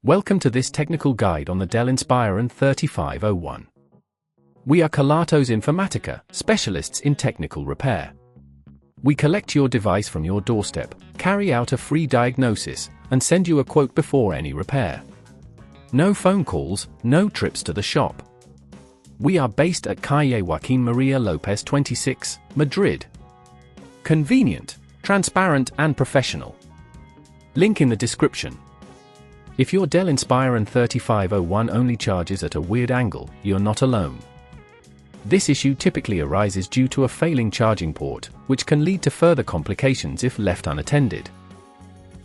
Welcome to this technical guide on the DELL INSPIRON 3501. We are Kelatos Informatica, specialists in technical repair. We collect your device from your doorstep, carry out a free diagnosis, and send you a quote before any repair. No phone calls, no trips to the shop. We are based at Calle Joaquín María López 26, Madrid. Convenient, transparent and professional. Link in the description. If your DELL INSPIRON 3501 only charges at a weird angle, you're not alone. This issue typically arises due to a failing charging port, which can lead to further complications if left unattended.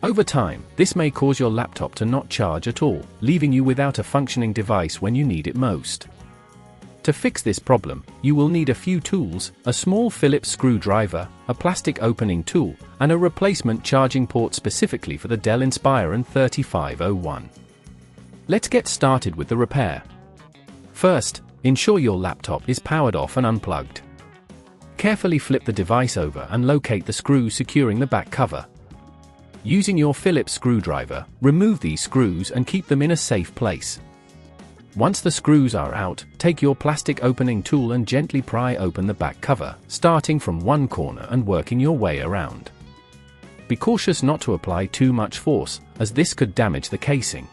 Over time, this may cause your laptop to not charge at all, leaving you without a functioning device when you need it most. To fix this problem, you will need a few tools: a small Phillips screwdriver, a plastic opening tool, and a replacement charging port specifically for the DELL INSPIRON 3501. Let's get started with the repair. First, ensure your laptop is powered off and unplugged. Carefully flip the device over and locate the screw securing the back cover. Using your Phillips screwdriver, remove these screws and keep them in a safe place. Once the screws are out, take your plastic opening tool and gently pry open the back cover, starting from one corner and working your way around. Be cautious not to apply too much force, as this could damage the casing.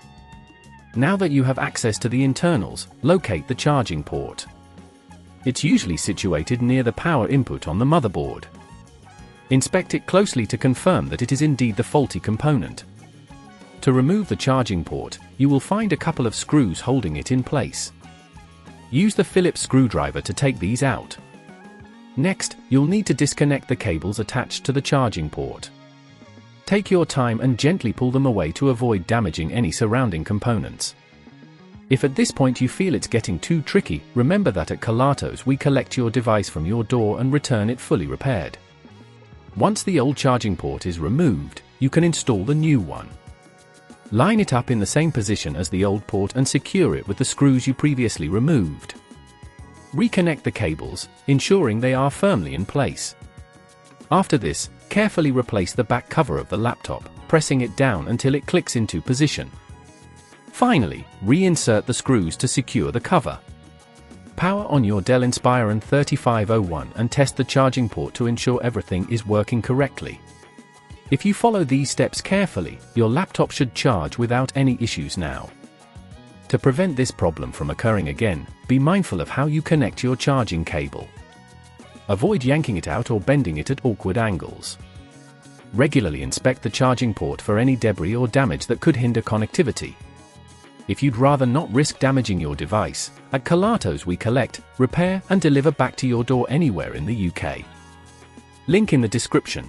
Now that you have access to the internals, locate the charging port. It's usually situated near the power input on the motherboard. Inspect it closely to confirm that it is indeed the faulty component. To remove the charging port, you will find a couple of screws holding it in place. Use the Phillips screwdriver to take these out. Next, you'll need to disconnect the cables attached to the charging port. Take your time and gently pull them away to avoid damaging any surrounding components. If at this point you feel it's getting too tricky, remember that at Kelatos we collect your device from your door and return it fully repaired. Once the old charging port is removed, you can install the new one. Line it up in the same position as the old port and secure it with the screws you previously removed. Reconnect the cables, ensuring they are firmly in place. After this, carefully replace the back cover of the laptop, pressing it down until it clicks into position. Finally, reinsert the screws to secure the cover. Power on your DELL INSPIRON 3501 and test the charging port to ensure everything is working correctly. If you follow these steps carefully, your laptop should charge without any issues now. To prevent this problem from occurring again, be mindful of how you connect your charging cable. Avoid yanking it out or bending it at awkward angles. Regularly inspect the charging port for any debris or damage that could hinder connectivity. If you'd rather not risk damaging your device, at Kelatos we collect, repair and deliver back to your door anywhere in the UK. Link in the description.